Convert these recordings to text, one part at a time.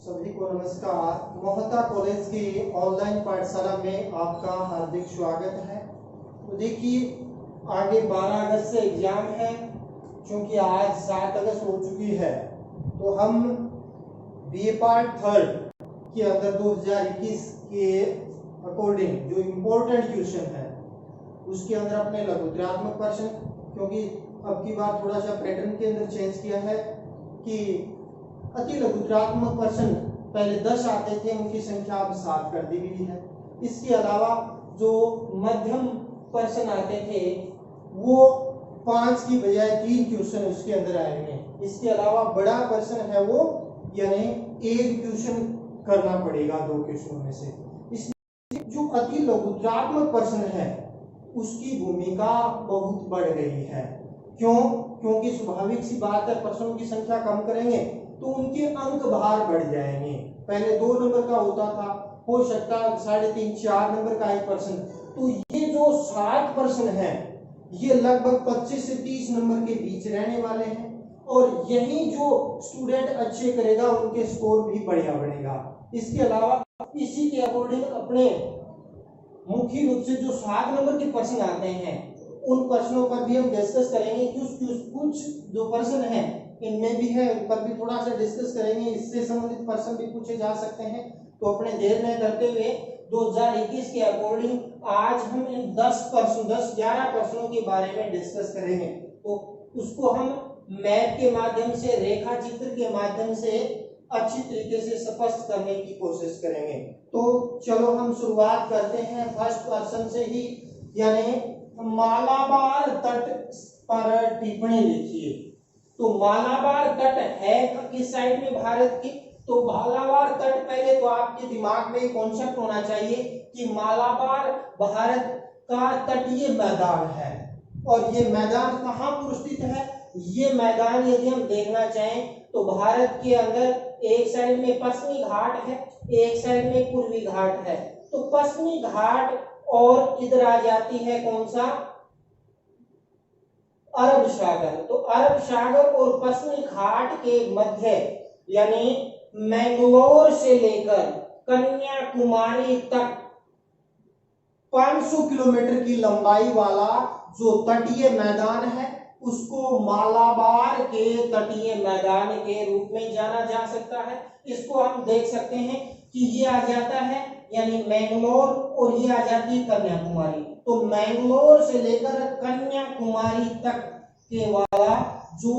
सभी को नमस्कार। मोहता कॉलेज की ऑनलाइन पाठशाला में आपका हार्दिक स्वागत है। तो देखिए, आगे 12 अगस्त से एग्जाम है। क्योंकि आज 7 अगस्त हो चुकी है, तो हम बीए पार्ट थर्ड के अंदर 2021 के अकॉर्डिंग जो इम्पोर्टेंट क्वेश्चन है उसके अंदर अपने लघुत्रात्मक प्रश्न, क्योंकि अब की बार थोड़ा सा पैटर्न के अंदर चेंज किया है कि अति लघुत्रात्मक प्रश्न पहले 10 आते थे, उनकी संख्या अब 7 कर दी गई है। इसके अलावा जो मध्यम प्रश्न आते थे वो 5 की बजाय 3 क्वेश्चन उसके अंदर आएंगे। इसके अलावा बड़ा प्रश्न है वो यानी एक क्वेश्चन करना पड़ेगा 2 क्वेश्चन में से। इसलिए जो अति लघुत्रात्मक प्रश्न है उसकी भूमिका बहुत बढ़ गई है। क्यों? क्योंकि स्वाभाविक सी बात है, प्रश्नों की संख्या कम करेंगे तो उनके अंक भार बढ़ जाएंगे। पहले 2 नंबर का होता था, हो सकता है 3.5 4 नंबर का एक प्रश्न। तो ये जो 7 प्रश्न है ये लगभग 25 से 30 नंबर के बीच रहने वाले हैं, और यही जो स्टूडेंट अच्छे करेगा उनके स्कोर भी बढ़िया बढ़ेगा। इसके अलावा इसी के अकॉर्डिंग अपने मुख्य रूप से जो 7 नंबर के प्रश्न आते हैं उन प्रश्नों पर भी हम डिस्कस करेंगे। कुछ जो प्रश्न हैं इनमें भी है, उन पर भी थोड़ा सा डिस्कस करेंगे। इससे संबंधित प्रश्न भी पूछे जा सकते हैं। तो अपने देर न करते हुए 2021 के अकॉर्डिंग आज हम इन 10-11 प्रश्नों के बारे में डिस्कस करेंगे। तो उसको हम मैप के माध्यम से, रेखा चित्र के माध्यम से अच्छी तरीके से स्पष्ट करने की कोशिश करेंगे। तो चलो हम शुरुआत करते हैं फर्स्ट प्रश्न से ही, यानी मालाबार तट पर टिप्पणी लिखिए। तो मालाबार तट है किस साइड में भारत के? तो मालाबार तट, पहले तो आपके दिमाग में कॉन्सेप्ट होना चाहिए कि मालाबार भारत का तटीय मैदान है। और ये मैदान कहाँ पर स्थित है? ये मैदान यदि हम देखना चाहें तो भारत के अंदर एक साइड में पश्चिमी घाट है, एक साइड में पूर्वी घाट है। तो पश्चिमी घाट और इधर आ जाती है कौन सा? अरब सागर। तो अरब सागर और पश्चिमी घाट के मध्य यानी मैंगलोर से लेकर कन्याकुमारी तक 500 किलोमीटर की लंबाई वाला जो तटीय मैदान है उसको मालाबार के तटीय मैदान के रूप में जाना जा सकता है। इसको हम देख सकते हैं कि ये आ जाता है यानी मैंगलोर, और ये आ जाती है कन्याकुमारी। तो मैंगलोर से लेकर कन्याकुमारी तक के वाला जो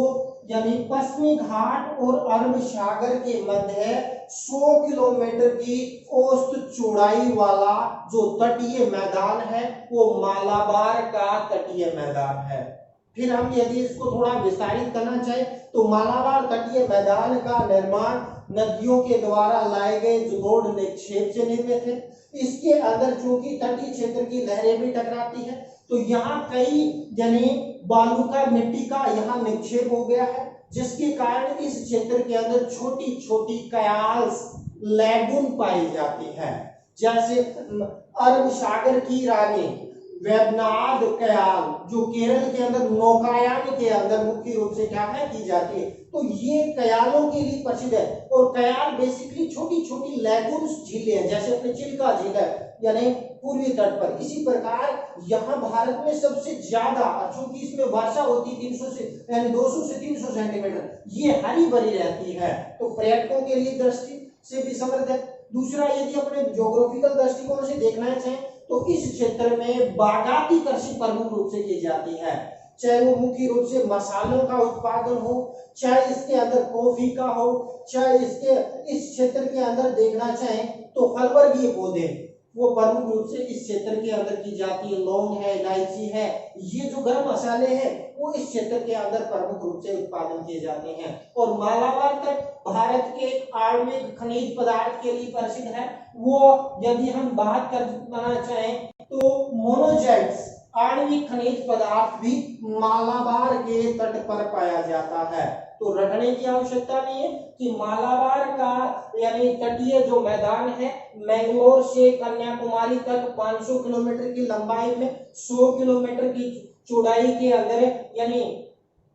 यानी पश्चिमी घाट और अरब सागर के मध्य 100 किलोमीटर की औसत चौड़ाई वाला जो तटीय मैदान है वो मालाबार का तटीय मैदान है। फिर हम यदि इसको थोड़ा विस्तारित करना चाहे तो मालाबार तटीय मैदान का निर्माण नदियों के द्वारा लाए गए जोड़ निक्षेप से निर्मित है। इसके अंदर चूंकि तटीय क्षेत्र की लहरें भी टकराती है तो यहाँ कई यानी बालू का, मिट्टी का यहाँ निक्षेप हो गया है, जिसके कारण इस क्षेत्र के अंदर छोटी छोटी कयाल्स, लैगून पाई जाती है। जैसे अरब सागर की रानी वेबनाड कयाल जो केरल के अंदर नौकायान के अंदर मुख्य रूप से क्या है की जाती है, तो ये कयालों के लिए प्रसिद्ध है। और कयाल बेसिकली छोटी छोटी लैगून्स झीलें हैं, जैसे अपने चिल्का झील है यानी पूर्वी तट पर। इसी प्रकार यहाँ भारत में सबसे ज्यादा, चूंकि इसमें वर्षा होती 300 से यानी 200 से 300 सेंटीमीटर, ये हरी भरी रहती है, तो पर्यटकों के लिए दृष्टि से भी समृद्ध है। दूसरा, यदि अपने ज्योग्राफिकल दृष्टिकोण से देखना चाहें तो इस क्षेत्र में बागाती कृषि प्रमुख रूप से की जाती है, चाहे वो मुख्य रूप से मसालों का उत्पादन हो, चाहे इसके अंदर कॉफी का हो, चाहे इसके इस क्षेत्र के अंदर देखना चाहें तो फल वर्गीय पौधे वो प्रमुख रूप से इस क्षेत्र के अंदर की जाती है। लौंग है, इलायची है, ये जो गर्म मसाले हैं वो इस क्षेत्र के अंदर प्रमुख रूप से उत्पादन किए जाते हैं। और मालाबार तट भारत के आणविक खनिज पदार्थ के लिए प्रसिद्ध है। वो यदि हम बात करना चाहें तो मोनोजाइट्स आणविक खनिज पदार्थ भी मालाबार के तट पर पाया जाता है। तो रखने की आवश्यकता नहीं है कि मालाबार का यानी तटीय जो मैदान है मैंगलोर से कन्याकुमारी तक 500 किलोमीटर की लंबाई में 100 किलोमीटर की चौड़ाई के अंदर यानी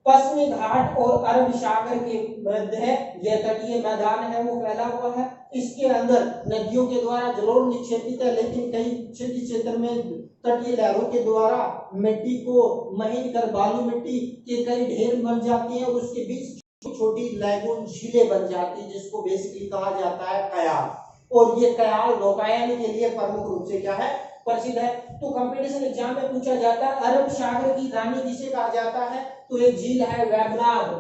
पश्चिमी घाट और अरब सागर के मध्य यह तटीय मैदान है वो फैला हुआ है। इसके अंदर नदियों के द्वारा जलोढ़ निक्षेपित है, लेकिन कई क्षेत्र में तटीय लहरों के द्वारा मिट्टी को महीन कर बालू मिट्टी के कई ढेर बन जाती है और उसके बीच छोटी लैगून झीलें बन जाती है, जिसको बेसिकली कहा जाता है कयाल। और ये कयाल नौकायन के लिए प्रमुख रूप से क्या है, प्रसिद्ध है। तो कंपटीशन एग्जाम में पूछा जाता है अरब सागर की रानी किसे कहा जाता है, तो एक झील है वेबनाड।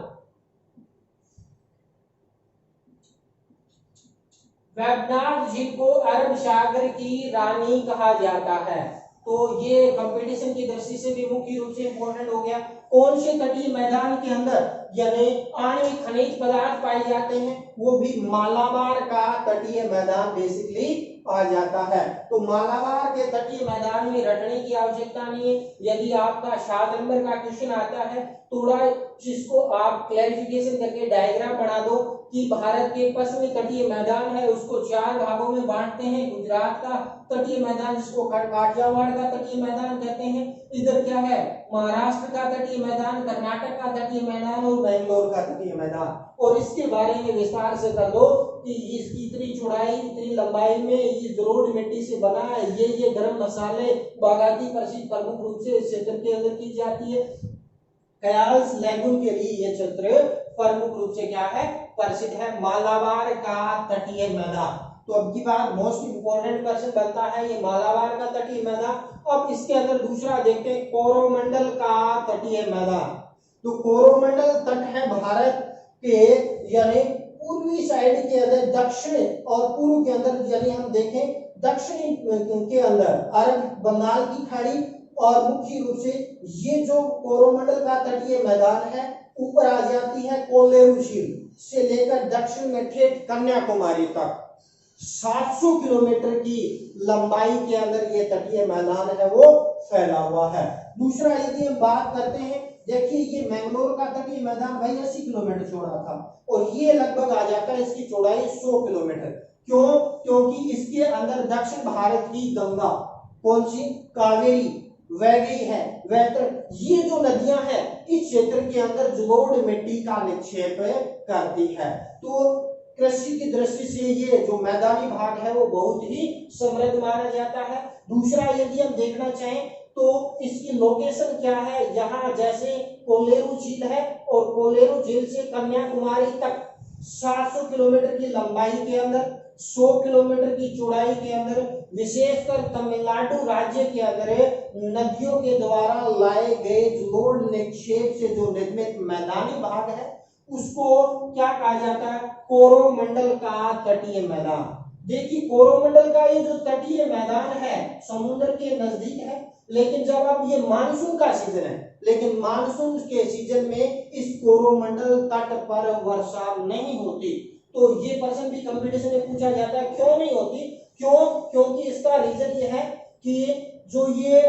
वेबनाड झील को अरब सागर की रानी कहा जाता है। तो ये कंपटीशन की दृष्टि से भी मुख्य रूप से इंपॉर्टेंट हो गया। कौन से तटीय मैदान के अंदर यानी आणविक खनिज पदार्थ पाए जाते हैं, वो भी मालाबार का तटीय मैदान बेसिकली आ जाता है। तो मालाबार के तटीय मैदान में रटने की आवश्यकता नहीं है। यदि आपका 7 नंबर का क्वेश्चन आता है, थोड़ा जिसको आप क्लैरिफिकेशन करके डायग्राम बना दो कि भारत के पश्चिमी तटीय मैदान है उसको 4 भागों में बांटते हैं। गुजरात का तटीय मैदान जिसको काठियावाड़ का तटीय मैदान कहते हैं, इधर क्या है महाराष्ट्र का तटीय मैदान, कर्नाटक का तटीय मैदान और बेंगलोर का तटीय मैदान। और इसके बारे में विस्तार से कर दो कि इसकी इतनी चौड़ाई इतनी लंबाई में ये जलोढ़ मिट्टी से बना है, ये गरम मसाले बागाती प्रसिद्ध प्रमुख रूप से इस क्षेत्र के अंदर की जाती है। कयाल्स लैगून के लिए ये क्षेत्र प्रमुख रूप से क्या है, प्रसिद्ध है, मालाबार का तटीय मैदान। तो अब की बात मोस्ट इंपोर्टेंट क्वेश्चन बनता है ये मालाबार का तटीय मैदान। अब इसके अंदर दूसरा देखते हैं कोरोमंडल का तटीय मैदान। तो कोरोमंडल तट है भारत के यानी पूर्वी साइड के अंदर, दक्षिण और पूर्व के अंदर, यानी हम देखें दक्षिणी के अंदर अरब बंगाल की खाड़ी और मुख्य रूप से ये जो कोरोमंडल का तटीय मैदान है ऊपर आ जाती है कोलेरू झील से लेकर दक्षिण में ठेठ कन्याकुमारी तक 700 किलोमीटर की लंबाई के अंदर ये तटीय मैदान है वो फैला हुआ है। दूसरा यदि हम बात करते हैं, देखिए ये मैंगलोर का तटीय मैदान भाई 80 किलोमीटर चौड़ा था और ये लगभग आ जाता है इसकी चौड़ाई 100 किलोमीटर। क्यों? क्योंकि इसके अंदर दक्षिण भारत की गंगा, कौन सी, कावेरी वह गई है, ये जो नदियां हैं इस क्षेत्र के अंदर जलोढ़ मिट्टी का निक्षेप करती है। तो कृषि की दृष्टि से ये जो मैदानी भाग है वो बहुत ही समृद्ध माना जाता है। दूसरा यदि हम देखना चाहें तो इसकी लोकेशन क्या है, यहाँ जैसे कोलेरू झील है और कोलेरू झील से कन्याकुमारी तक 700 किलोमीटर की लंबाई के अंदर, 100 किलोमीटर की चौड़ाई के अंदर, विशेषकर तमिलनाडु राज्य के अंदर नदियों के द्वारा लाए गए जलोढ़ निक्षेप से जो निर्मित मैदानी भाग है उसको क्या कहा जाता है, कोरोमंडल का तटीय मैदान। देखिए कोरोमंडल का ये जो तटीय मैदान है समुद्र के नजदीक है, लेकिन जब अब ये मानसून का सीजन है, लेकिन मानसून के सीजन में इस कोरोमंडल तट पर वर्षा नहीं होती। तो ये प्रश्न भी कंपटीशन में पूछा जाता है क्यों नहीं होती, क्योंकि इसका रीजन ये है कि जो ये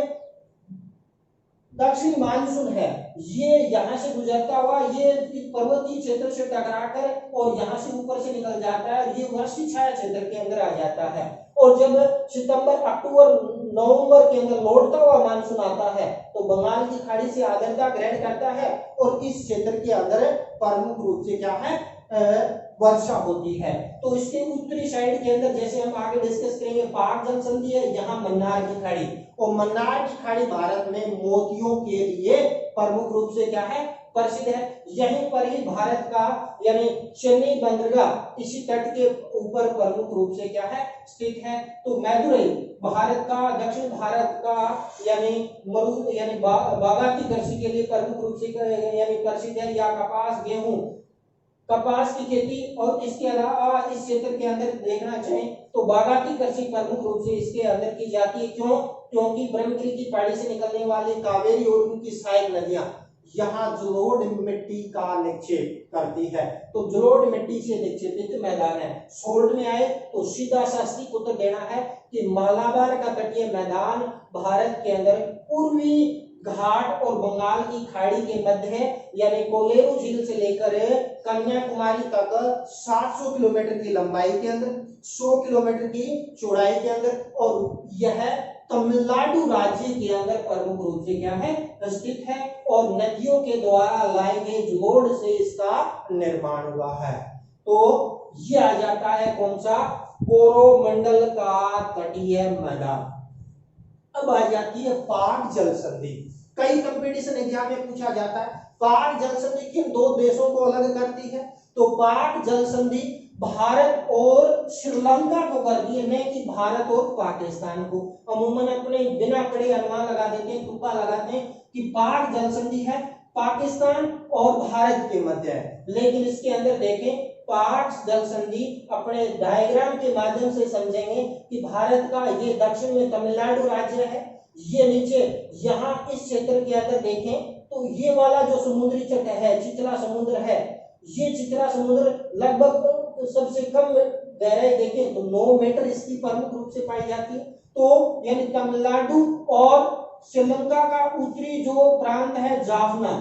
दक्षिण मानसून है ये यहाँ से गुजरता हुआ ये पर्वतीय क्षेत्र से टकराकर और यहाँ से ऊपर से निकल जाता है, ये वर्षी छाया क्षेत्र के अंदर आ जाता है। और जब सितंबर, अक्टूबर, नवंबर के अंदर लौटता हुआ मानसून आता है तो बंगाल की खाड़ी से आर्द्रता ग्रहण करता है और इस क्षेत्र के अंदर प्रमुख रूप से क्या है, वर्षा होती है। तो इसके उत्तरी साइड के अंदर जैसे हम आगे डिस्कस करेंगे पाक जनसंधि है, यहाँ मन्नार की खाड़ी, और मन्नार की खाड़ी भारत में मोतियों के लिए प्रमुख रूप से क्या है, प्रसिद्ध है। यहीं पर ही भारत का यानी चेन्नई बंदरगाह इसी तट के ऊपर प्रमुख रूप से क्या है, स्थित है। तो मैदुरई भारत का, दक्षिण भारत का यानी बागाती कृषि के लिए प्रमुख रूप से यानी प्रसिद्ध है, या कपास, गेहूं, कपास की खेती। और इसके अलावा इस क्षेत्र के अंदर देखना चाहें तो बागाती कृषि प्रमुख रूप से इसके अंदर की जाती है। क्यों? क्योंकि ब्रह्मगिरी की पहाड़ी से निकलने वाली कावेरी और उनकी सहायक नदियां यहाँ जलोढ़ मिट्टी का निक्षेप करती है। तो जलोढ़ मिट्टी से निक्षेपित मैदान है। सोल्ट में आए तो सीधा शास्त्रीय उत्तर देना है कि मालाबार का तटीय मैदान भारत के अंदर पूर्वी घाट और बंगाल की खाड़ी के मध्य यानी कोलेरू झील से लेकर कन्याकुमारी तक 700 किलोमीटर की लंबाई के अंदर, 100 किलोमीटर की चौड़ाई के अंदर, और यह तमिलनाडु राज्य के अंदर प्रमुख रूप से क्या है, स्थित है और नदियों के द्वारा लाए गए जोड़ से इसका निर्माण हुआ है। तो ये आ जाता है कौन सा, कोरोमंडल का तटीय मैदान। अब आ जाती है पाक जल संधि। कई कंपटीशन एग्जाम में पूछा जाता है पाक जल संधि किन दो देशों को अलग करती है। तो पाक जल संधि भारत और श्रीलंका को करती है, न कि भारत और पाकिस्तान को। अमूमन अपने बिना पढ़े अनुमान लगा देते हैं, तुक्का लगाते हैं कि पाक जल संधि है पाकिस्तान और भारत के मध्य है, लेकिन इसके अंदर देखें पाक जल संधि अपने डायग्राम के माध्यम से समझेंगे कि भारत का ये दक्षिण में तमिलनाडु राज्य है, ये नीचे यहाँ इस क्षेत्र के अंदर देखें तो ये वाला जो समुद्री तट है चित्रा समुद्र है, ये चित्रा समुद्र लगभग सबसे कम गहराई देखें तो 9 मीटर इसकी प्रमुख रूप से पाई जाती है। तो यानी तमिलनाडु और श्रीलंका का उत्तरी जो प्रांत है जाफना,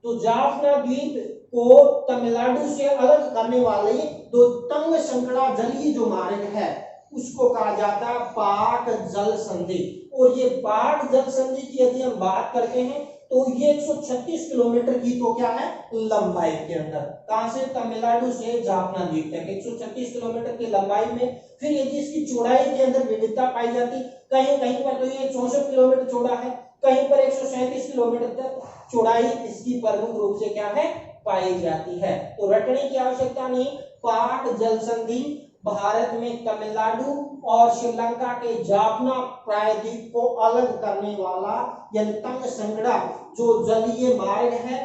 तो जाफना द्वीप को तमिलनाडु से अलग करने वाले दो तंग संकड़ा जलीय जो मार्ग है उसको कहा जाता है पाक जल संधि। और ये पाक जल संधि की यदि हम बात करते हैं तो ये 136 किलोमीटर की तो क्या है लंबाई के अंदर, कहां से, तमिलनाडु से जाफना द्वीप तक 136 किलोमीटर की लंबाई में। फिर यदि इसकी चौड़ाई के अंदर विविधता पाई जाती, कहीं कहीं पर तो ये 64 किलोमीटर चौड़ा है, कहीं पर 137 किलोमीटर तक चौड़ाई इसकी प्रमुख रूप से क्या है पाई जाती है। तो रटने की आवश्यकता नहीं। पाक जल संधि भारत में तमिलनाडु और श्रीलंका के जाफना प्रायद्वीप को अलग करने वाला यानी तंग संकड़ा जो जलीय मार्ग है,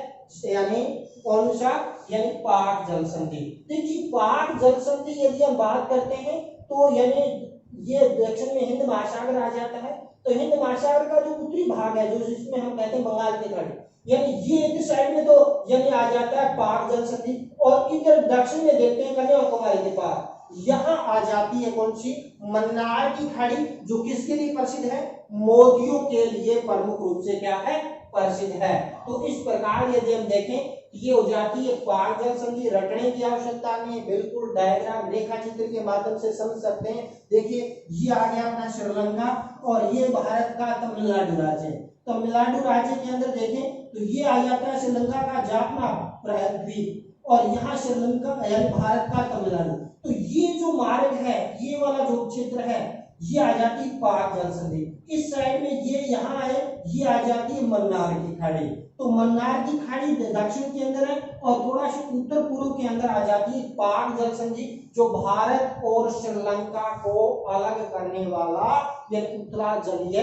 यानी कौन सा, यानी पाक जल संधि। देखिए पाक जल संधि यदि हम बात करते हैं तो यानी ये दक्षिण में हिंद महासागर आ जाता है। तो हिंद महासागर का जो उत्तरी भाग है जो जिसमें हम कहते हैं बंगाल की खाड़ी, यानी ये इस साइड में तो यानी आ जाता है पाक जल संधि। और इधर दक्षिण में देखते हैं कन्याकुमारी के पास, यहाँ आ जाती है कौन सी, मन्नार की खाड़ी, जो किसके लिए प्रसिद्ध है, मोतियों के लिए प्रमुख रूप से क्या है प्रसिद्ध है। तो इस प्रकार यदि हम देखें ये हो जाती है पाक जल संधि। रटने की आवश्यकता नहीं, बिल्कुल डायग्राम रेखा चित्र के माध्यम से समझ सकते हैं। देखिए ये आ गया अपना श्रीलंका और ये भारत का तमिलनाडु राज्य है। तमिलनाडु राज्य के अंदर देखें तो ये आ जाता है श्रीलंका का जाफना द्वीप और यहाँ श्रीलंका यानी भारत का तमिलनाडु। तो ये जो मार्ग है, ये वाला जो क्षेत्र है, ये आ जाती है पाक जल संधि। इस साइड में ये यहाँ है, ये आ जाती है मन्नार की खाड़ी। तो मन्नार की खाड़ी दक्षिण के अंदर है और थोड़ा सा उत्तर पूर्व के अंदर आ जाती है पाक जल संधि, जो भारत और श्रीलंका को अलग करने वाला यह उत्तरा जलीय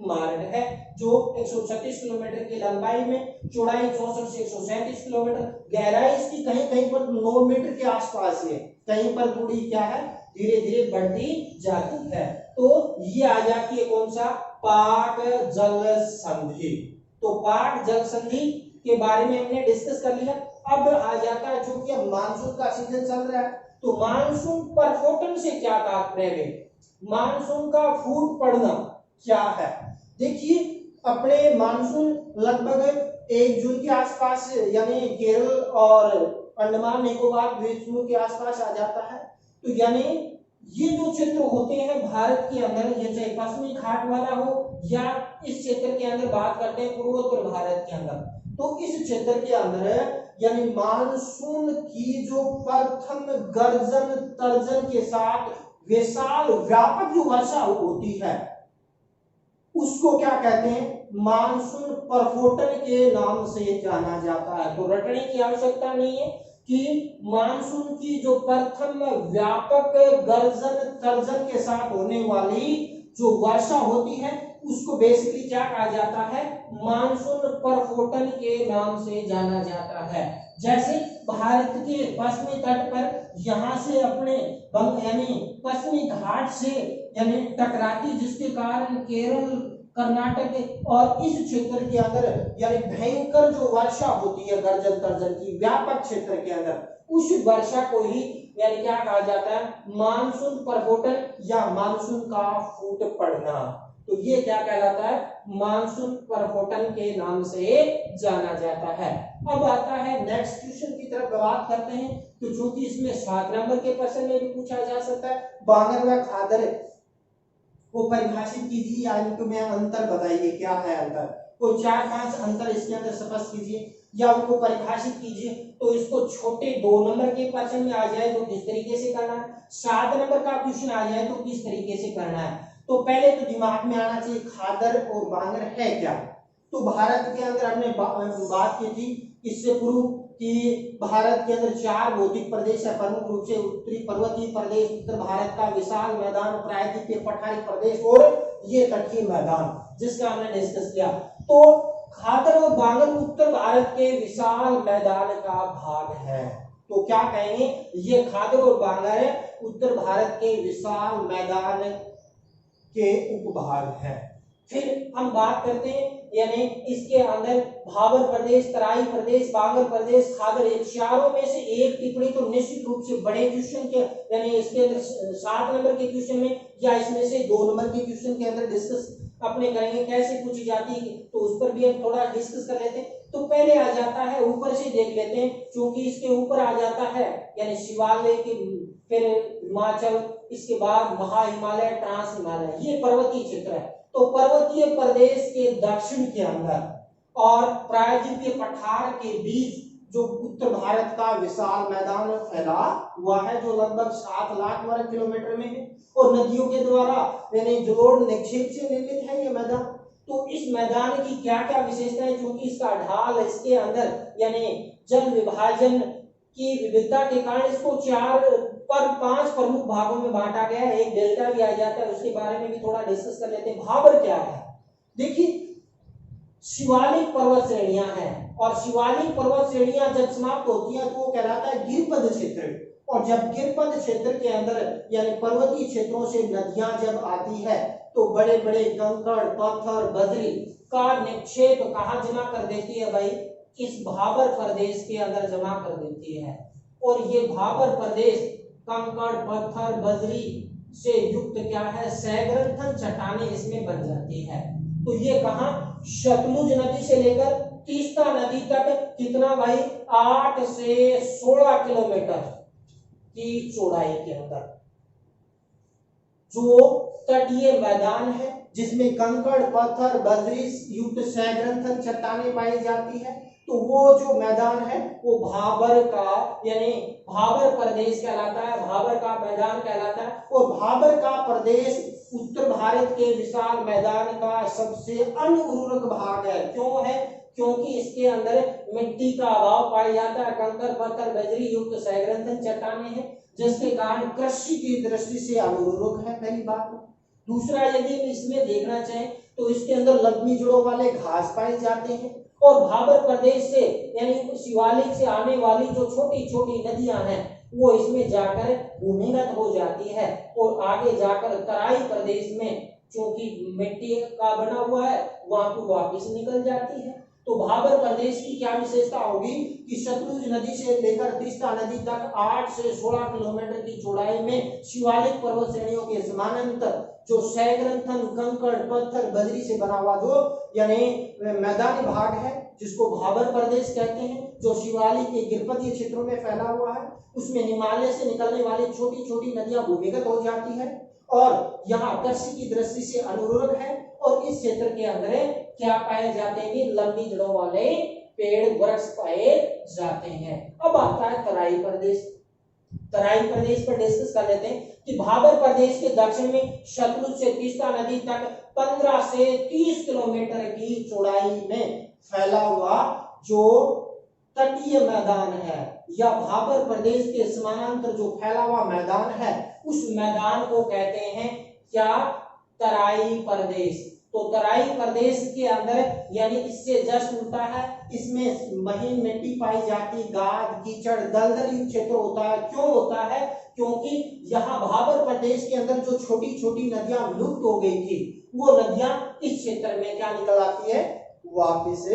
मार्ग है, जो 136 किलोमीटर की लंबाई में, चौड़ाई 64 से 137 किलोमीटर, गहराई इसकी कहीं कहीं पर 9 मीटर के आसपास है, कहीं पर थोड़ी क्या है धीरे धीरे बढ़ती जाती है। तो ये आ जाती है कौन सा, पाक जल संधि। तो पाक जल संधि के बारे में हमने डिस्कस कर लिया। अब आ जाता है चूंकि अब मानसून का सीजन चल रहा है तो मानसून परफोटन से क्या तात्पर्य है, मानसून का फूट पड़ना क्या है। देखिए अपने मानसून लगभग 1 जून के आसपास यानी केरल और अंडमान निकोबार द्वीप समूह के आसपास आ जाता है। तो यानी ये जो क्षेत्र होते हैं भारत के अंदर, ये चाहे पश्चिमी घाट वाला हो या इस क्षेत्र के अंदर बात करते हैं पूर्वोत्तर भारत के अंदर, तो इस क्षेत्र के अंदर यानी मानसून की जो प्रथम गर्जन तर्जन के साथ विशाल व्यापक जो वर्षा होती है उसको क्या कहते हैं, मानसून परफोटन के नाम से जाना जाता है। तो रटने की आवश्यकता नहीं है कि मानसून की जो प्रथम व्यापक गर्जन तर्जन के साथ होने वाली जो वर्षा होती है उसको बेसिकली क्या कहा जाता है, मानसून परफोटन के नाम से जाना जाता है। जैसे भारत के पश्चिमी तट पर यहाँ से अपने यानी पश्चिमी घाट से यानी टकराती, जिसके कारण केरल, कर्नाटक और इस क्षेत्र के अंदर यानी भयंकर जो वर्षा होती है गर्जन तर्जन की व्यापक क्षेत्र के अंदर, उस वर्षा को ही यानी क्या कहा जाता है, मानसून परफोटन या मानसून का फूट पड़ना। तो ये क्या कहलाता है, मानसून परफोटन के नाम से जाना जाता है। अब आता है नेक्स्ट क्वेश्चन की तरफ बात करते हैं। तो चूंकि इसमें 7 नंबर के प्रश्न में भी पूछा जा सकता है, बांगर व खादर वो परिभाषित कीजिए या इनको में अंतर बताइए, क्या है अंतर, कोई 4-5 अंतर इसके अंदर स्पष्ट कीजिए या उनको परिभाषित कीजिए। तो इसको छोटे 2 नंबर के क्वेश्चन में आ जाए तो किस तरीके से करना है, 7 नंबर का क्वेश्चन आ जाए तो किस तरीके से करना है। तो पहले तो दिमाग में आना चाहिए खादर और बांगर है क्या। तो भारत के अंदर हमने बात की थी इससे पूर्व कि भारत के अंदर 4 भौतिक प्रदेश है, प्रमुख रूप से उत्तरी पर्वतीय प्रदेश, उत्तर भारत का विशाल मैदान, प्रायद्वीपीय पठारी प्रदेश और ये तटीय मैदान, जिसका हमने डिस्कस किया। तो खादर और बांगर उत्तर भारत के विशाल मैदान का भाग है। तो क्या कहेंगे, ये खादर और बांगर उत्तर भारत के विशाल मैदान के उपभाग है। फिर हम बात करते हैं यानी इसके अंदर भाबर प्रदेश, तराई प्रदेश, बांगर प्रदेश, खादर, एक चारों में से एक टिप्पणी तो निश्चित रूप से बड़े क्वेश्चन के यानी इसके अंदर 7 नंबर के क्वेश्चन में या इसमें से 2 नंबर के क्वेश्चन के अंदर डिस्कस अपने करेंगे कैसे पूछी जाती है, तो उस पर भी हम थोड़ा डिस्कस कर लेते हैं। तो पहले आ जाता है, ऊपर से देख लेते हैं, क्योंकि इसके ऊपर आ जाता है यानी शिवालय के, फिर हिमाचल, इसके बाद महा हिमालय, ट्रांस हिमालय, ये पर्वतीय क्षेत्र है। तो पर्वतीय प्रदेश के दक्षिण के अंदर और प्रायद्वीपीय पठार के बीच जो उत्तर भारत का विशाल मैदान फैला हुआ है, जो लगभग 7 लाख वर्ग किलोमीटर में है और नदियों के द्वारा यानी जोड़ निक्षेप से निर्मित है ये मैदान। तो इस मैदान की क्या क्या विशेषता है, क्योंकि इसका ढाल, इसके अंदर यानी जल विभाजन की विविधता के कारण इसको 5 प्रमुख भागों में बांटा गया है। एक डेल्टा भी आ जाता है, उसके बारे में भी थोड़ा डिस्कस कर लेते हैं। भाबर क्या है, देखिए शिवालिक पर्वत श्रेणियां हैं और शिवालिक पर्वत श्रेणियां जब समाप्त होती हैं तो वो कहलाता है गिरपद क्षेत्र। और जब गिरपद क्षेत्र के अंदर यानी पर्वतीय क्षेत्रों से नदियां जब आती है तो बड़े बड़े कंकड़, पत्थर, बजरी का निक्षेप कहाँ जमा कर देती है भाई, इस भाबर प्रदेश के अंदर जमा कर देती है। और ये भाबर प्रदेश कंकड़, पत्थर, बजरी से युक्त क्या है, सैग्रंथन चट्टानें इसमें बन जाती है। तो ये कहां, सतलुज नदी से लेकर तीस्ता नदी तक कितना भाई, 8 से 16 किलोमीटर की चौड़ाई के अंदर जो तटीय मैदान है, जिसमें कंकड़, पत्थर, बजरी युक्त सैग्रंथन चट्टानें पाई जाती है। तो वो जो मैदान है वो भाबर का यानी भाबर प्रदेश कहलाता है, भाबर का मैदान कहलाता है। और भाबर का प्रदेश उत्तर भारत के विशाल मैदान का सबसे अनुउर्वरक भाग है। क्यों है, क्योंकि इसके अंदर मिट्टी का अभाव पाया जाता है, कंकड़, पत्थर, बजरी युक्त सैग्रंथन चट्टानें हैं, जिसके कारण कृषि की दृष्टि से अनुउर्वरक है, पहली बात। दूसरा, यदि इसमें देखना चाहें तो इसके अंदर लंबी जड़ों वाले घास पाए जाते हैं। और भाबर प्रदेश से यानी शिवालिक से आने वाली जो छोटी छोटी नदियां हैं वो इसमें जाकर भूमिगत हो जाती है और आगे जाकर तराई प्रदेश में, चूंकि मिट्टी का बना हुआ है, वहां को वापस निकल जाती है। तो भाबर प्रदेश की क्या विशेषता होगी कि सतलुज नदी से लेकर तीस्ता नदी तक 8 से 16 किलोमीटर की चौड़ाई में शिवालिक पर्वत श्रेणियों के समानांतर जो सैग्रंथन, कंकड़, पत्थर, बजरी से बना हुआ जो यानी मैदानी भाग है, जिसको भाबर प्रदेश कहते हैं, जो शिवालिक के गिरपतीय क्षेत्रों में फैला हुआ है, उसमें हिमालय से निकलने वाली छोटी छोटी नदियां भूमिगत हो जाती है और यहाँ कृषि की दृष्टि से अनुरूप है। और इस क्षेत्र के अंदर क्या पाए जाते हैं, लंबी जड़ों वाले पेड़ वृक्ष पाए जाते हैं। अब आता है तराई प्रदेश। तराई प्रदेश पर डिस्कस कर लेते हैं कि भाबर प्रदेश के दक्षिण में सतलुज से तीस्ता नदी तक 15 से 30 किलोमीटर की चौड़ाई में फैला हुआ जो तटीय मैदान है या भाबर प्रदेश के समानांतर जो फैला हुआ मैदान है, उस मैदान को कहते हैं क्या, तराई प्रदेश। तो तराई प्रदेश के अंदर यानी इससे जस्ट उल्टा है, इसमें महीन मिट्टी पाई जाती, गाद, कीचड़, दलदल युक्त क्षेत्र होता है। क्यों होता है, क्योंकि यहाँ भाबर प्रदेश के अंदर जो छोटी छोटी नदियां विलुप्त हो गई थी, वो नदियां इस क्षेत्र में क्या निकल आती है, वापिस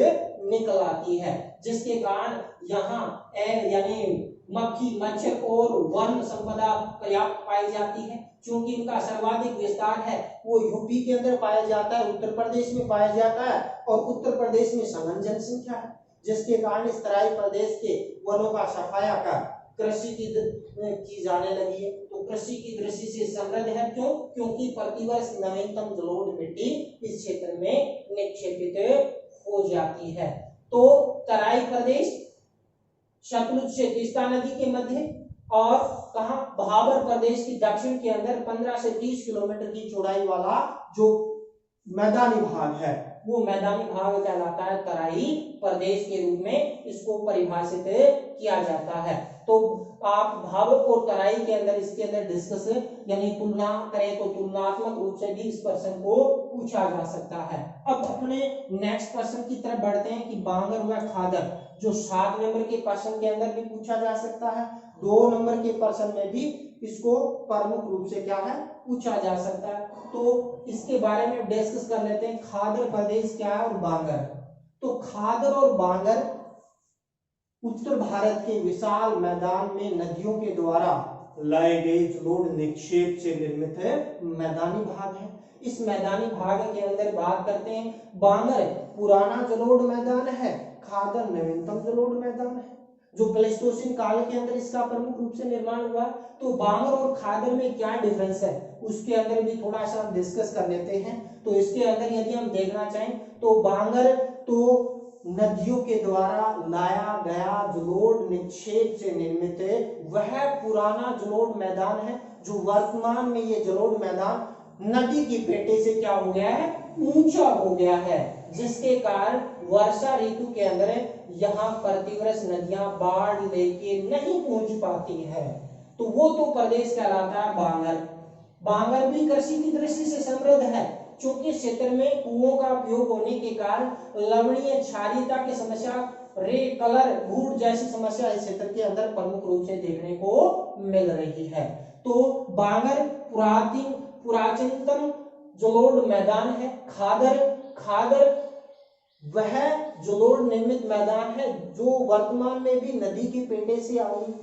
निकल आती है, जिसके कारण यहाँ यानी मक्खी, मच्छर और वन संपदा पर्याप्त पाई जाती है। चूंकि इनका सर्वाधिक विस्तार है वो यूपी के अंदर पाया जाता है, उत्तर प्रदेश में पाया जाता है और उत्तर प्रदेश में सघन जनसंख्या है, जिसके कारण इस तराई प्रदेश के वनों का सफाया कर कृषि की जाने लगी है। तो कृषि की दृष्टि से समृद्ध है। क्यों? क्योंकि प्रतिवर्ष नवीनतम जलोढ़ मिट्टी इस क्षेत्र में निक्षेपित हो जाती है। तो तराई प्रदेश सतलुज से तीस्ता नदी के मध्य और कहा भाबर प्रदेश की दक्षिण के अंदर 15 से 30 किलोमीटर की चौड़ाई वाला जो मैदानी भाग है वो मैदानी भाग कहलाता है तराई प्रदेश के रूप में इसको परिभाषित किया जाता है। तो आप भाबर और तराई के अंदर इसके अंदर डिस्कस यानी तुलना करें तो तुलनात्मक रूप से भी इस प्रश्न को पूछा जा सकता है। अब अपने नेक्स्ट प्रश्न की तरफ बढ़ते हैं कि बांगर व खादर जो 7 नंबर के प्रश्न के अंदर भी पूछा जा सकता है, 2 नंबर के प्रश्न में भी इसको प्रमुख रूप से क्या है पूछा जा सकता है। तो इसके बारे में डिस्कस कर लेते हैं। खादर प्रदेश क्या है और बांगर। तो खादर और बांगर उत्तर भारत के विशाल मैदान में नदियों के द्वारा लाए गए जलोढ़ निक्षेप से निर्मित है मैदानी भाग है। इस मैदानी भाग के अंदर बात करते हैं, बांगर पुराना जलोढ़ मैदान है, खादर नवीनतम जलोढ़ मैदान है जो प्लेस्टोसीन काल के अंदर इसका प्रमुख रूप से निर्माण हुआ। तो बांगर और खादर में क्या डिफरेंस है उसके अंदर भी थोड़ा सा डिस्कस कर लेते हैं। तो इसके अंदर यदि हम देखना चाहें तो बांगर तो नदियों के द्वारा लाया गया जलोढ़ निक्षेप से निर्मित वह पुराना जलोढ़ मैदान है जो वर्तमान में ये जलोढ़ मैदान नदी की पेटे से क्या हो गया है ऊंचा हो गया है, जिसके कारण वर्षा ऋतु के अंदर यहाँ प्रतिवर्ष नदियां बाढ़ लेके नहीं पहुंच पाती है। तो वो तो प्रदेश कहलाता है बांगर। बांगर भी कृषि की दृष्टि से समृद्ध है क्योंकि इस क्षेत्र में कुओं का उपयोग होने के कारण लवणीय क्षारीयता की समस्या, रे कलर बूट जैसी समस्या इस क्षेत्र के अंदर प्रमुख रूप से देखने को मिल रही है। तो बांगर पुरातनतम जलोढ़ मैदान है। खादर वह जलोढ़ निर्मित मैदान है जो वर्तमान में भी नदी के पेटे से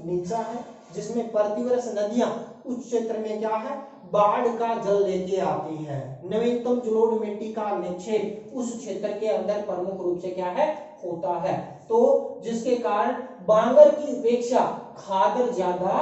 नीचा है, जिसमें प्रतिवर्ष नदियां उस क्षेत्र में क्या है बाढ़ का जल लेके आती है। नवीनतम जलोढ़ मिट्टी का निक्षेप उस क्षेत्र के अंदर प्रमुख रूप से क्या है होता है। तो जिसके कारण बांगर की अपेक्षा खादर ज्यादा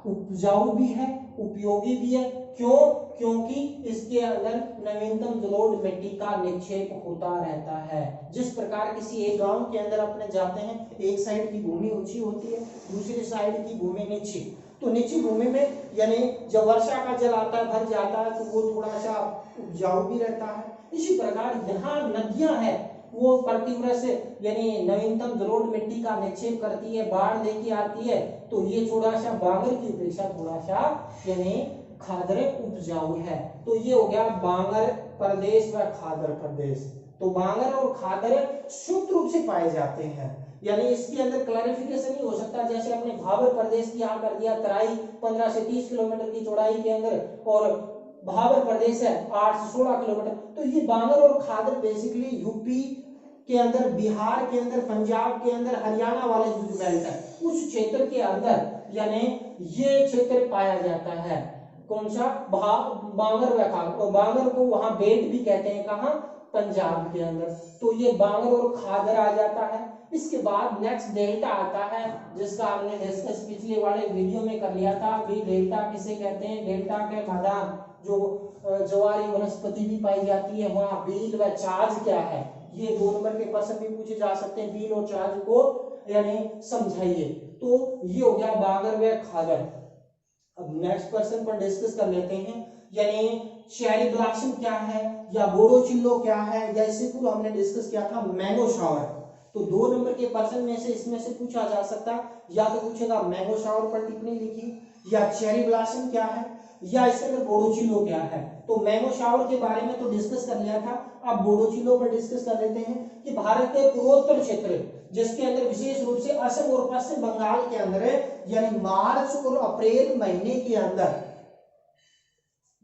उपजाऊ भी है, उपयोगी भी है। क्यों? क्योंकि इसके अंदर नवीनतम जलोढ़ मिट्टी का निक्षेप होता रहता है। जिस प्रकार किसी एक गांव के अंदर अपने जाते हैं, एक साइड की भूमि ऊंची होती है, दूसरी साइड की भूमि नीची, तो नीची भूमि में यानी जब वर्षा का जल आता है भर जाता है तो वो थोड़ा सा उपजाऊ भी रहता है। इसी प्रकार यहाँ नदियां हैं वो प्रतिवर्ष यानी नवीनतम जलोढ़ मिट्टी का निक्षेप करती है, बाढ़ लेके आती है, तो ये थोड़ा सा बांगर की अपेक्षा थोड़ा सा यानी खादर उपजाऊ है। तो ये हो गया बांगर प्रदेश व खादर प्रदेश। तो बांगर और खादर संयुक्त रूप से पाए जाते हैं, यानी इसके अंदर क्लैरिफिकेशन ही हो सकता है। जैसे अपने भाबर प्रदेश की यहाँ कर दिया तराई 15 से 30 किलोमीटर की चौड़ाई के अंदर और भाबर प्रदेश है 8 से 16 किलोमीटर। तो ये बांगर और खादर बेसिकली यूपी के अंदर, बिहार के अंदर, पंजाब के अंदर, हरियाणा वाले जो बेल्ट है उस क्षेत्र के अंदर यानी ये क्षेत्र पाया जाता है। कौन सा? बांगर व खादर। और बांगर को वहां बेल्ट भी कहते हैं, कहाँ? पंजाब के अंदर। तो ये बांगर और खादर आ जाता है। इसके बाद नेक्स्ट डेल्टा आता है जिसका हमने डिस्कस पिछले वाले वीडियो में कर लिया था। भी डेल्टा किसे कहते हैं? डेल्टा के मैदान जो ज्वारी वनस्पति भी पाई जाती है वहां बील व चार्ज क्या है, ये 2 नंबर के प्रश्न भी पूछे जा सकते हैं। बील और चार्ज को यानी समझाइए। तो ये हो गया बांगर व खादर। अब नेक्स्ट क्वेश्चन पर डिस्कस कर लेते हैं, यानी चेरी ब्लॉसम क्या है या बोरोचिल्लो क्या है, या इससे पूरा हमने डिस्कस किया था मैंगो शावर। तो 2 नंबर के प्रश्न में से इसमें से पूछा जा सकता है, या तो पूछेगा मैंगो शावर पर टिप्पणी लिखी, या चेरी ब्लॉसम क्या है, या इसके अंदर बोरोचिल्लो क्या है। तो मैंगो शावर के बारे में तो डिस्कस कर लिया था, अब बोरोचिल्लो पर डिस्कस कर लेते हैं कि भारत के पूर्वोत्तर क्षेत्र जिसके अंदर विशेष रूप से असम और पश्चिम बंगाल के अंदर यानी मार्च और अप्रैल महीने के अंदर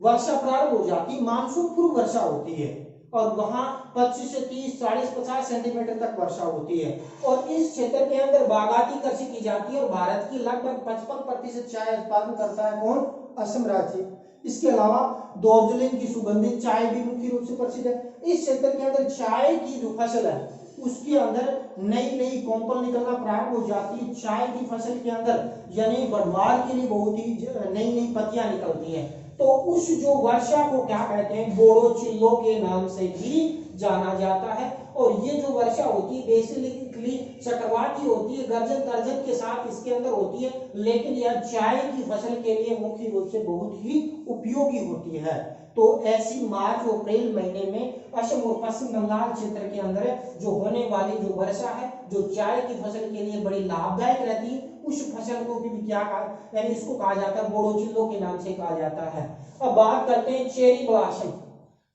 वर्षा प्रारंभ हो जाती, मानसून पूर्व वर्षा होती है और वहां 25 से 30, 40, 50 सेंटीमीटर तक वर्षा होती है। और इस क्षेत्र के अंदर बागाती कृषि की जाती है और भारत की लगभग 55% चाय उत्पादन करता है कौन? असम राज्य। इसके अलावा दार्जिलिंग की सुगंधित चाय भी मुख्य रूप से प्रसिद्ध है। इस क्षेत्र के अंदर चाय की जो फसल है उसके अंदर नई नई कोंपल निकलना प्रारंभ हो जाती है। चाय की फसल के अंदर यानी बढ़वार के लिए बहुत ही नई नई पत्तियां निकलती हैं। तो उस जो वर्षा को क्या कहते हैं, बोरो चिल्लो के नाम से भी जाना जाता है। और ये जो वर्षा होती है बेसिकली चक्रवाती होती है, गर्जन तर्जन के साथ इसके अंदर होती है, लेकिन यह चाय की फसल के लिए मुख्य रूप से बहुत ही उपयोगी होती है। तो ऐसी मार्च और अप्रैल महीने में असम और पश्चिम बंगाल क्षेत्र के अंदर जो होने वाली जो वर्षा है, जो चाय की फसल के लिए बड़ी लाभदायक रहती है, उस फसल को भी क्या कहा, यानी इसको कहा जाता है बोरो चिल्लो के नाम से कहा जाता है। अब बात करते हैं चेरी ब्लॉसम।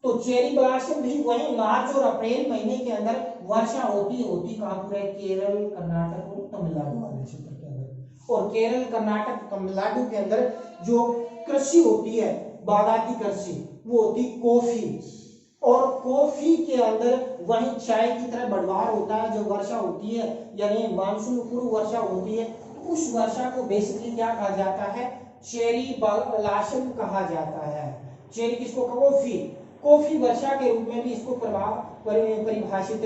तो चेरी ब्लॉसम भी वही मार्च और अप्रैल महीने के अंदर वर्षा होती कहां पर है, केरल, कर्नाटक और तमिलनाडु वाले क्षेत्र के अंदर। और केरल, कर्नाटक, तमिलनाडु के अंदर जो कृषि होती है, बागायती कृषि, वो होती कॉफी। और कॉफी के अंदर वही चाय की तरह बढ़वार होता है। जो वर्षा होती है यानी मानसून पूर्व वर्षा होती है, तो उस वर्षा को बेसिकली क्या कहा जाता है, चेरी ब्लॉसम कहा जाता है। चेरी किसको, कॉफी, कॉफी वर्षा के रूप में भी इसको परिभाषित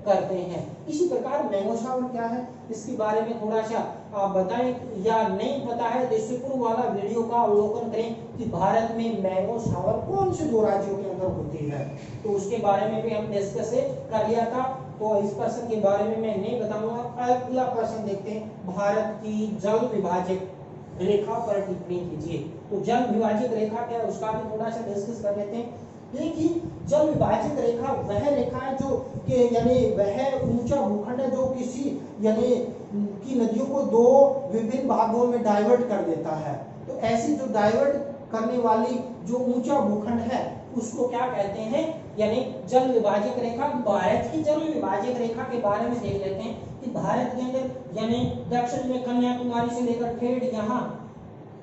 करते हैं। इसी प्रकार मैंगो शावर क्या है, इसके बारे में थोड़ा सा आप बताएं, या नहीं पता है तो इससे पूर्व वाला वीडियो का अवलोकन करें कि भारत में मैंगो शावर कौन से 2 राज्यों के अंदर होती है, तो उसके बारे में भी हम डिस्कस कर लिया था। तो इस प्रश्न के बारे में मैं नहीं बताऊंगा। अगला प्रश्न देखते हैं, भारत की जल विभाजक रेखा पर टिप्पणी कीजिए। तो जल विभाजक रेखा क्या है उसका भी थोड़ा सा डिस्कस कर लेते हैं। देखिए, जल विभाजक रेखा वह रेखा है जो कि यानी वह ऊंचा भूखंड है जो किसी यानी की नदियों को 2 विभिन्न भागों में डाइवर्ट कर देता है। तो ऐसी जो डाइवर्ट करने वाली जो ऊंचा भूखंड है उसको क्या कहते हैं, यानी जल विभाजक रेखा। भारत की जल विभाजक रेखा के बारे में देख लेते हैं कि भारत के अंदर यानी दक्षिण में कन्याकुमारी से लेकर ठेठ यहाँ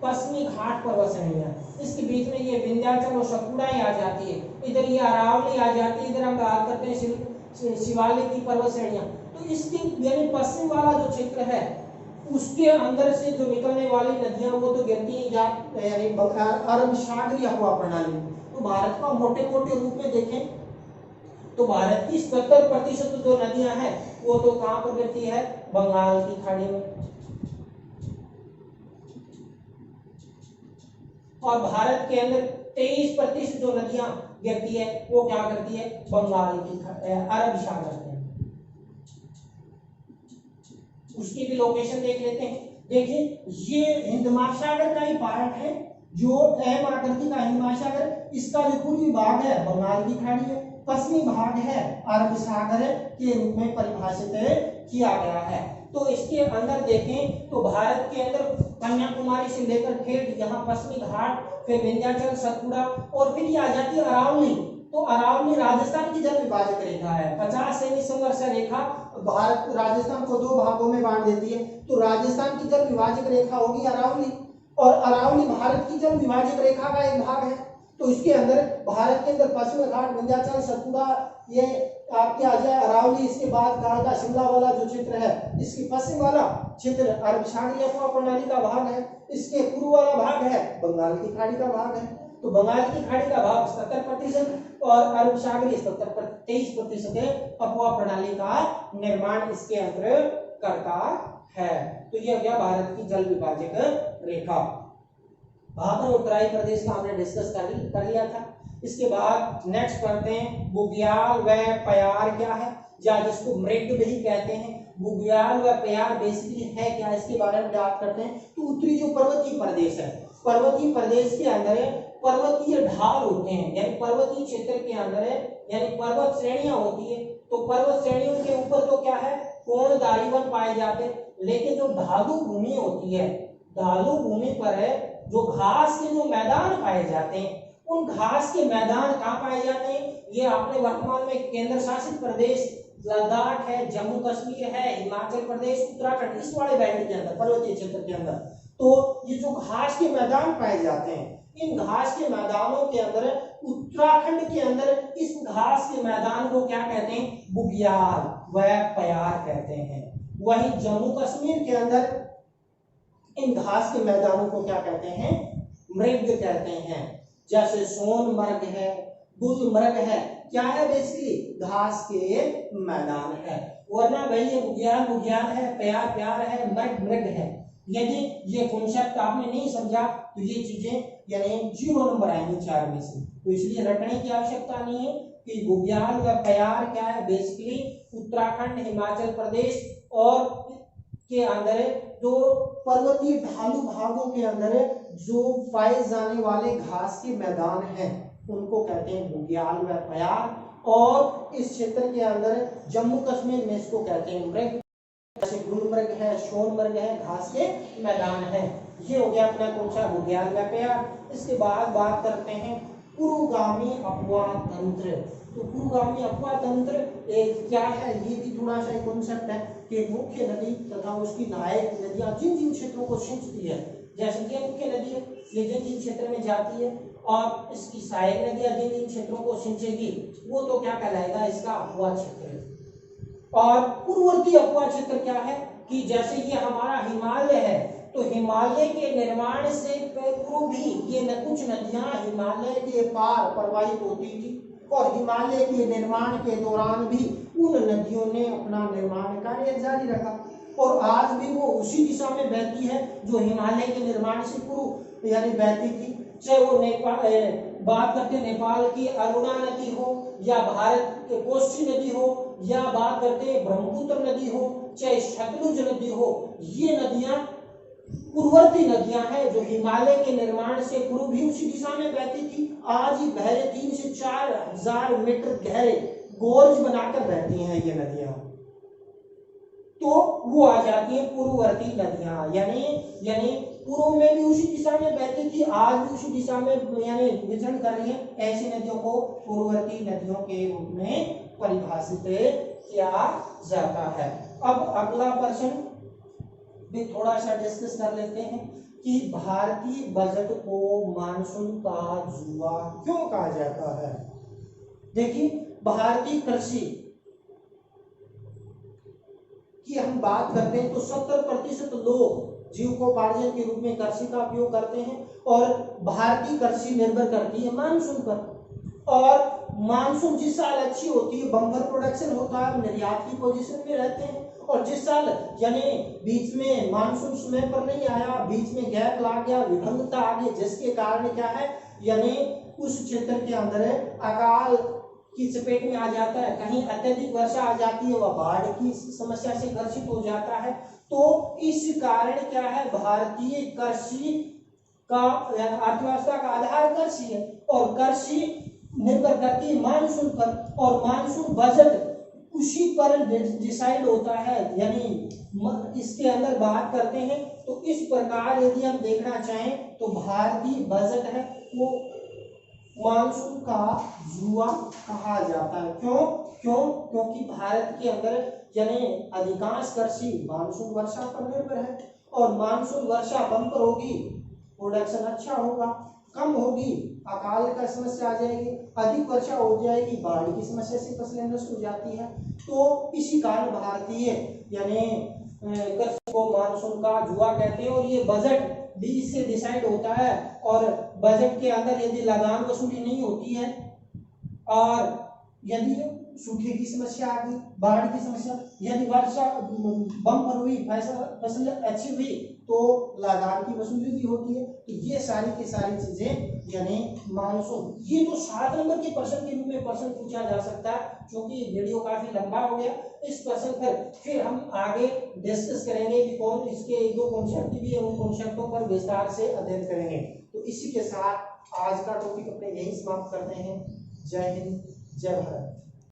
पश्चिमी घाट पर्वत श्रेणियां, इसके बीच में ये विंध्याचल और सतपुड़ा आ जाती है, इधर ये अरावली आ जाती है, इधर हम बात करते हैं शिवालिक की पर्वत श्रेणियां। तो इसके यानी पश्चिम वाला जो क्षेत्र है उसके अंदर से जो निकलने वाली नदियां वो तो गिरती हैं यानी अरब सागरीय हवा प्रणाली। तो भारत का मोटे मोटे रूप में देखें तो भारत की 70% जो नदियां हैं वो तो कहां पर गिरती है, बंगाल की खाड़ी में। और भारत के अंदर 23% जो नदियां गिरती है वो क्या करती है, बंगाल की अरब सागर में। उसकी भी लोकेशन देख लेते हैं। देखिए, ये हिंद महासागर का ही पार्ट है, जो एम आकृति का हिंद महासागर, इसका जो पूर्वी भाग है बंगाल की खाड़ी है, पश्चिमी भाग है अरब सागर के रूप में परिभाषित किया गया है। तो इसके अंदर देखें तो भारत के अंदर कन्याकुमारी से लेकर ठेठ यहाँ पश्चिमी घाट, फिर विंध्याचल, सतपुड़ा और फिर ये आ जाती है अरावली। तो अरावली राजस्थान की जल विभाजक रेखा है। 50 सेमी संघर्ष रेखा भारत राजस्थान को 2 भागों में बांट देती है। तो राजस्थान की जल विभाजक रेखा होगी अरावली, और अरावली भारत की जल विभाजक रेखा का एक भाग है। तो इसके अंदर भारत के अंदर पश्चिमी घाट, विंध्याचल, सतपुड़ा ये आपके आ जाए अरावली। इसके बाद कालका शिमला वाला जो क्षेत्र है, इसकी पश्चिम वाला क्षेत्र अरब सागरीय हवा प्रणाली का भाग है। इसके पूर्व वाला भाग है बंगाल की खाड़ी का भाग है। तो बंगाल की खाड़ी का भाग 70% और अरब सागरीय 23% अफवाह प्रणाली का निर्माण इसके अंदर करता है। तो यह गया भारत की जल विभाजक रेखा। भाबर और तराई प्रदेश का हमने डिस्कस कर लिया था। इसके बाद नेक्स्ट पढ़ते हैं बुग्याल व प्यार क्या है, या जिसको मृग भी कहते हैं। बुग्याल व प्यार बेसिकली है क्या, इसके बारे में बात करते हैं। तो उत्तरी जो पर्वतीय प्रदेश है, पर्वतीय प्रदेश के अंदर पर्वतीय ढाल होते हैं, यानी पर्वतीय क्षेत्र के अंदर यानी पर्वत श्रेणियां होती है। तो पर्वत श्रेणियों के ऊपर तो क्या है, कोणधारी वन पाए जाते हैं। लेकिन जो ढालू भूमि होती है, ढालू भूमि पर जो घास के जो मैदान पाए जाते हैं, उन घास के मैदान कहाँ पाए जाते हैं, ये आपने वर्तमान में केंद्र शासित प्रदेश लद्दाख है, जम्मू कश्मीर है, हिमाचल प्रदेश, उत्तराखंड, इस वाले बैंड के अंदर पर्वतीय क्षेत्र के अंदर तो ये जो घास के मैदान पाए जाते हैं, इन घास के मैदानों के अंदर उत्तराखंड के अंदर इस घास के मैदान को क्या कहते हैं, बुग्याल व प्यार कहते हैं। वहीं जम्मू कश्मीर के अंदर इन घास के मैदानों को क्या कहते हैं, मृग कहते हैं। जैसे सोनमर्ग है, गुलमर्ग है। क्या है? बेसिकली घास के मैदान है। वरना भाई ये बुग्याल है, प्यार प्यार है, मृग मृग है। यदि ये कॉन्सेप्ट आपने नहीं समझा तो ये चीजें यानी 0 नंबर आएंगे 4 में से। तो इसलिए रटने की आवश्यकता नहीं है कि बुग्याल व प्यार क्या है, बेसिकली उत्तराखंड, हिमाचल प्रदेश और के अंदर जो पर्वतीय ढालू भागों के अंदर जो पाए जाने वाले घास के मैदान हैं उनको कहते हैं बुग्याल व प्यार। और इस क्षेत्र के अंदर जम्मू कश्मीर में इसको कहते हैं मृग, जैसे गुलमर्ग है, सोनमर्ग है, घास के मैदान है। ये हो गया अपना कौन सा? बुग्याल व प्यार। इसके बाद बात करते हैं पुरोगामी अपवाह तंत्र। तो पुरोगामी अपवाह तंत्र क्या है? ये भी थोड़ा सा कॉन्सेप्ट है कि मुख्य नदी तथा उसकी सहायक नदियां जिन जिन क्षेत्रों को सिंचती है, जैसे कि मुख्य नदी है ये जिन जिन क्षेत्र में जाती है और इसकी सहायक नदियां जिन जिन क्षेत्रों को सिंचेगी वो तो क्या कहलाएगा? इसका अपवाह क्षेत्र। और पूर्ववर्ती अपवाह क्षेत्र क्या है कि जैसे ये हमारा हिमालय है तो हिमालय के निर्माण से पूर्व भी ये कुछ नदियां हिमालय के पार प्रवाहित होती थी और हिमालय के निर्माण के दौरान भी उन नदियों ने अपना निर्माण कार्य जारी रखा और आज भी वो उसी दिशा में बहती है जो हिमालय के निर्माण से पूर्व यानी बहती थी। चाहे वो नेपाल बात करते नेपाल की अरुणा नदी हो या भारत के कोसी नदी हो या बात करते ब्रह्मपुत्र नदी हो चाहे सतलुज नदी हो, ये नदियां पूर्ववर्ती नदियां हैं जो हिमालय के निर्माण से पूर्व भी उसी दिशा में बहती थी। आज ही गहरे 3 से 4 हजार मीटर गहरे गोर्ज बनाकर बहती हैं ये नदियां, तो वो आ जाती है पूर्ववर्ती नदियां। यानी पूर्व में भी उसी दिशा में बहती थी, आज भी उसी दिशा में यानी विचरण कर रही है। ऐसी नदियों को पूर्ववर्ती नदियों के रूप में परिभाषित किया जाता है। अब अगला प्रश्न भी थोड़ा सा डिस्कस कर लेते हैं कि भारतीय बजट को मानसून का जुआ क्यों कहा जाता है। देखिए, भारतीय कृषि की हम बात करते हैं तो 70% लोग जीविकोपार्जन के रूप में कृषि का उपयोग करते हैं और भारतीय कृषि निर्भर करती है मानसून पर। और मानसून जिस साल अच्छी होती है बम्पर प्रोडक्शन होता है, निर्यात की पोजीशन में रहते हैं। और जिस साल यानी बीच में मानसून समय पर नहीं आया, बीच में गैप ला गया, विभंगता आ गई, जिसके कारण क्या है यानी उस क्षेत्र के अंदर अकाल की चपेट में आ जाता है, कहीं अत्यधिक वर्षा आ जाती है, वह बाढ़ की समस्या से ग्रसित हो जाता है। तो इस कारण क्या है, भारतीय कृषि का अर्थव्यवस्था का आधार कृषि है और कृषि निर्भर करती है मानसून पर और मानसून बजट उसी पर डिसाइड होता है। यानी इसके अंदर बात करते हैं तो इस प्रकार यदि हम देखना चाहें तो भारतीय बजट है वो मानसून का जुआ कहा जाता है। क्योंकि भारत के अंदर यानी अधिकांश कृषि मानसून वर्षा पर निर्भर है और मानसून वर्षा बम्पर होगी, प्रोडक्शन अच्छा होगा, कम होगी अकाल का समस्या आ जाएगी, अधिक वर्षा हो जाएगी बाढ़ की समस्या से फसलें नष्ट हो जाती है। तो इसी कारण भारतीय यानी कृषि को मानसून का जुआ कहते हैं और ये बजट भी इससे डिसाइड होता है। और बजट के अंदर यदि लगान वसूली नहीं होती है और यदि सूखे की समस्या आ गई, बाढ़ की समस्या, यदि वर्षा बम्पर हुई, फसल अच्छी हुई तो लगान की वसूली भी होती है। तो ये सारी की सारी चीजें यानी मानसून, ये तो 7 नंबर के प्रश्न के रूप में प्रश्न पूछा जा सकता है। क्योंकि वीडियो काफी लंबा हो गया, इस प्रश्न पर फिर हम आगे डिस्कस करेंगे कि कौन इसके 1-2 कॉन्सेप्ट भी है, उन कॉन्सेप्टों पर विस्तार से अध्ययन करेंगे। तो इसी के साथ आज का टॉपिक अपने यही समाप्त करते हैं। जय हिंद, जय भारत।